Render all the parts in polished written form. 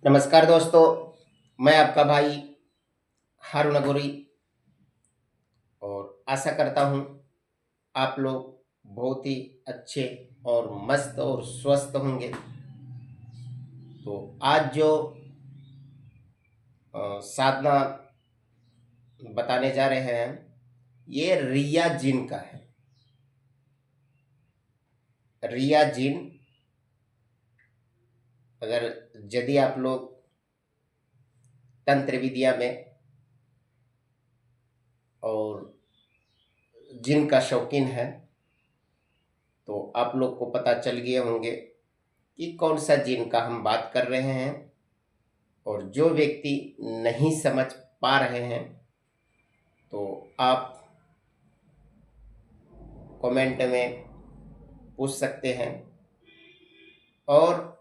नमस्कार दोस्तों, मैं आपका भाई हारून अगोरी और आशा करता हूँ आप लोग बहुत ही अच्छे और मस्त और स्वस्थ होंगे। तो आज जो साधना बताने जा रहे हैं ये रिया जिन का है। रिया जिन, अगर यदि आप लोग तंत्र विद्या में और जिन का शौकीन है तो आप लोग को पता चल गए होंगे कि कौन सा जिन का हम बात कर रहे हैं। और जो व्यक्ति नहीं समझ पा रहे हैं तो आप कमेंट में पूछ सकते हैं। और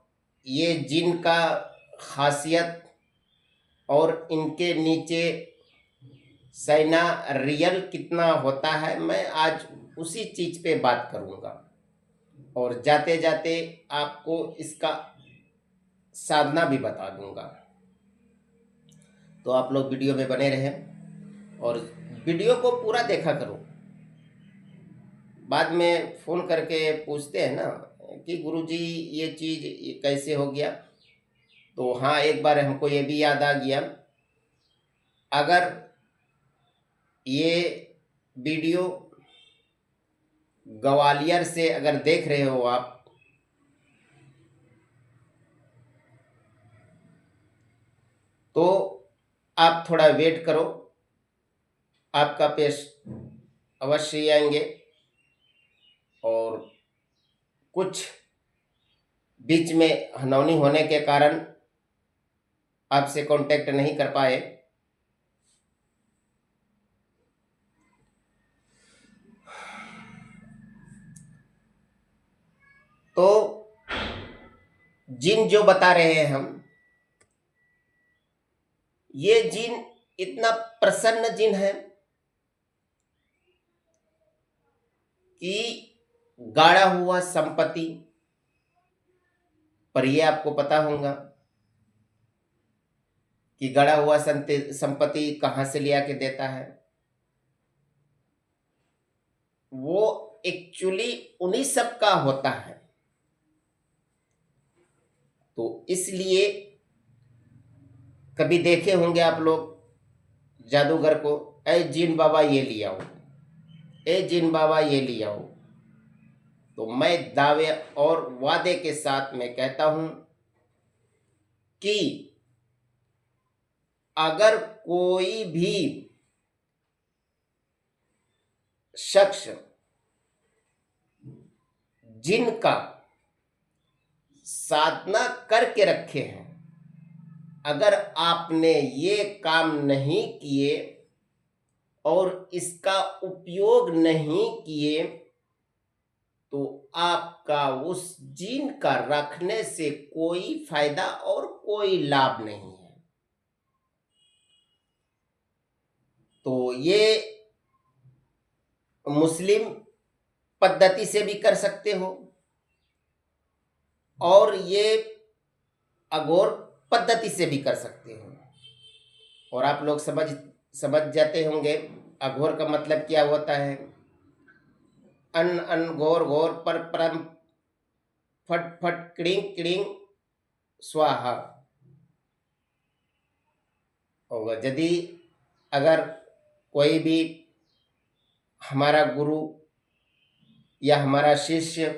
ये जिन का खासियत और इनके नीचे सैना रियल कितना होता है, मैं आज उसी चीज पे बात करूंगा और जाते जाते आपको इसका साधना भी बता दूंगा। तो आप लोग वीडियो में बने रहें और वीडियो को पूरा देखा करो। बाद में फ़ोन करके पूछते हैं ना कि गुरुजी ये चीज़ ये कैसे हो गया, तो हाँ, एक बार हमको ये भी याद आ गया। अगर ये वीडियो ग्वालियर से अगर देख रहे हो आप, तो आप थोड़ा वेट करो, आपका पेश अवश्य आएंगे। और कुछ बीच में अनहोनी होने के कारण आपसे कांटेक्ट नहीं कर पाए। तो जिन जो बता रहे हैं हम, ये जिन इतना प्रसन्न जिन है कि गाड़ा हुआ संपत्ति पर, ये आपको पता होगा कि गड़ा हुआ संपत्ति कहाँ से लिया के देता है। वो एक्चुअली उन्हीं सब का होता है। तो इसलिए कभी देखे होंगे आप लोग जादूगर को, ए जिन बाबा ये लिया हो, ए जिन बाबा ये लिया हो। तो मैं दावे और वादे के साथ में कहता हूं कि अगर कोई भी शख्स जिनका साधना करके रखे हैं, अगर आपने ये काम नहीं किए और इसका उपयोग नहीं किए तो आपका उस जीन का रखने से कोई फायदा और कोई लाभ नहीं है। तो ये मुस्लिम पद्धति से भी कर सकते हो और ये अघोर पद्धति से भी कर सकते हो। और आप लोग समझ जाते होंगे अघोर का मतलब क्या होता है। अन अन घोर घोर पर परम फट फट क्रिंग क्रिंग स्वाहा। और यदि अगर कोई भी हमारा गुरु या हमारा शिष्य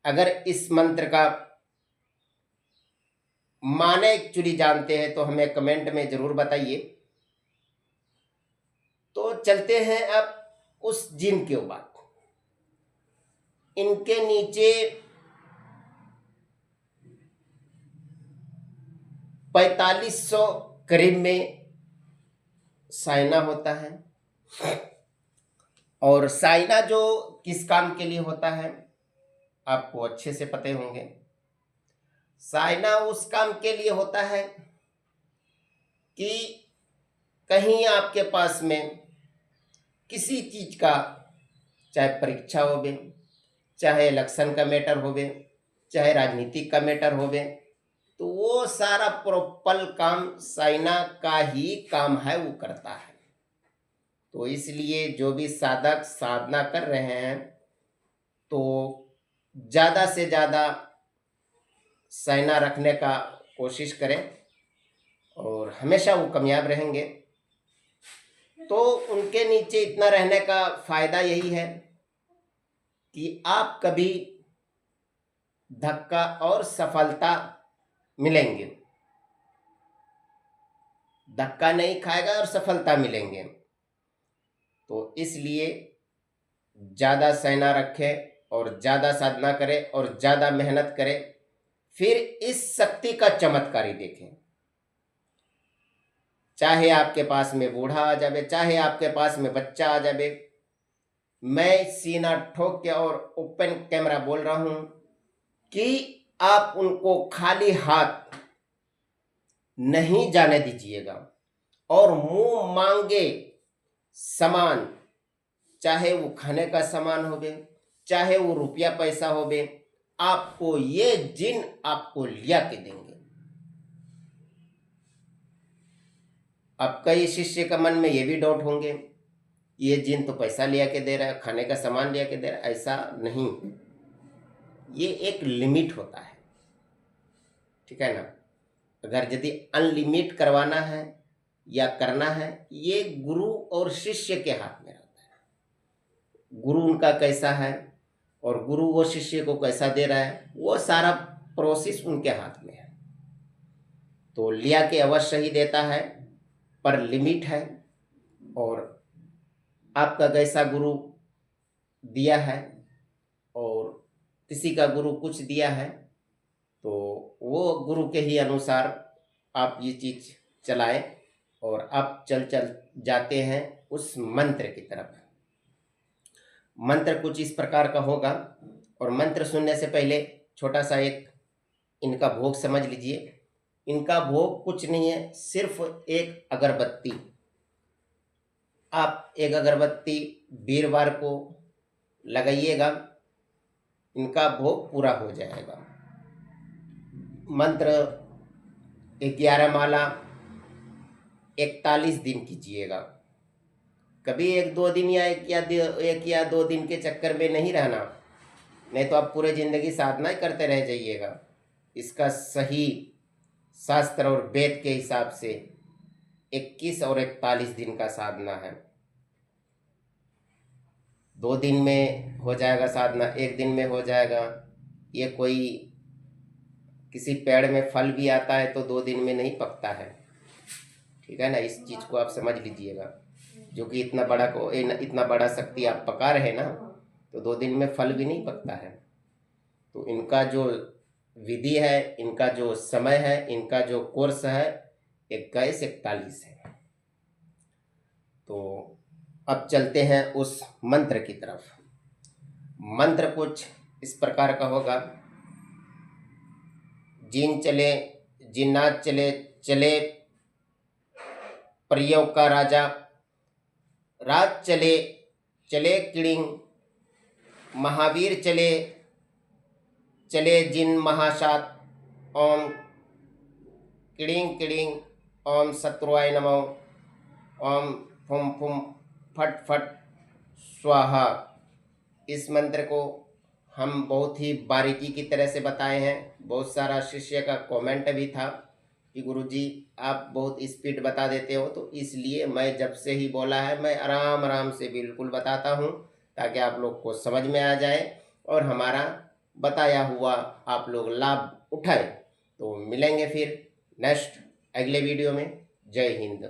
अगर इस मंत्र का माने एक्चुअली जानते हैं तो हमें कमेंट में जरूर बताइए। तो चलते हैं अब उस जिन के ऊपर। इनके नीचे 4500 करीब में साइना होता है। और साइना जो किस काम के लिए होता है आपको अच्छे से पते होंगे। साइना उस काम के लिए होता है कि कहीं आपके पास में किसी चीज का, चाहे परीक्षा होवे, चाहे इलेक्शन का मैटर होवे, चाहे राजनीतिक का मैटर होवे, तो वो वो सारा प्रोपल काम साइना का ही काम है, वो करता है। तो इसलिए जो भी साधक साधना कर रहे हैं तो ज़्यादा से ज़्यादा साइना रखने का कोशिश करें और हमेशा वो कामयाब रहेंगे। तो उनके नीचे इतना रहने का फ़ायदा यही है कि आप कभी धक्का और सफलता मिलेंगे, धक्का नहीं खाएगा और सफलता मिलेंगे। तो इसलिए ज़्यादा साइना रखें और ज़्यादा साधना करें और ज़्यादा मेहनत करें, फिर इस शक्ति का चमत्कारी देखें। चाहे आपके पास में बूढ़ा आ जावे, चाहे आपके पास में बच्चा आ जावे, मैं सीना ठोक के और ओपन कैमरा बोल रहा हूं कि आप उनको खाली हाथ नहीं जाने दीजिएगा और मुंह मांगे सामान, चाहे वो खाने का सामान होवे, चाहे वो रुपया पैसा होवे, आपको ये जिन आपको लिया के देंगे। अब कई शिष्य का मन में ये भी डाउट होंगे, ये जिन तो पैसा लिया के दे रहा है, खाने का सामान लिया के दे रहा है। ऐसा नहीं, ये एक लिमिट होता है, ठीक है ना। अगर यदि अनलिमिट करवाना है या करना है, ये गुरु और शिष्य के हाथ में रहता है। गुरु उनका कैसा है और गुरु वो शिष्य को कैसा दे रहा है, वो सारा प्रोसेस उनके हाथ में है। तो लिया के अवश्य ही देता है, पर लिमिट है। और आपका कैसा गुरु दिया है और किसी का गुरु कुछ दिया है, तो वो गुरु के ही अनुसार आप ये चीज़ चलाएं और आप चल जाते हैं उस मंत्र की तरफ। मंत्र कुछ इस प्रकार का होगा और मंत्र सुनने से पहले छोटा सा एक इनका भोग समझ लीजिए। इनका भोग कुछ नहीं है, सिर्फ एक अगरबत्ती। आप एक अगरबत्ती वीरवार को लगाइएगा, इनका भोग पूरा हो जाएगा। मंत्र 11 माला 41 दिन कीजिएगा। कभी 1-2 दिन या एक या दो दिन के चक्कर में नहीं रहना, नहीं तो आप पूरे ज़िंदगी साधना ही करते रह जाइएगा। इसका सही शास्त्र और वेद के हिसाब से 21 और 41 दिन का साधना है। 2 दिन में हो जाएगा साधना, 1 दिन में हो जाएगा। ये कोई किसी पेड़ में फल भी आता है तो 2 दिन में नहीं पकता है, ठीक है ना। इस चीज़ को आप समझ लीजिएगा। जो कि इतना बड़ा शक्ति आप पका रहे ना, तो 2 दिन में फल भी नहीं पकता है। तो इनका जो विधि है, इनका जो समय है, इनका जो कोर्स है 21-41 है। तो अब चलते हैं उस मंत्र की तरफ। मंत्र कुछ इस प्रकार का होगा। जिन चले जिन्नात चले, चले परियों का राजा, राज चले चले किड़िंग, महावीर चले चले जिन महासात, ओम किड़िंग किड़िंग, ओम शत्रुआय नमो, ओम फुम फुम फट फट स्वाहा। इस मंत्र को हम बहुत ही बारीकी की तरह से बताए हैं। बहुत सारा शिष्य का कमेंट भी था कि गुरुजी आप बहुत स्पीड बता देते हो, तो इसलिए मैं जब से ही बोला है मैं आराम आराम से बिल्कुल बताता हूँ, ताकि आप लोग को समझ में आ जाए और हमारा बताया हुआ आप लोग लाभ उठाए। तो मिलेंगे फिर नेक्स्ट अगले वीडियो में। जय हिंद।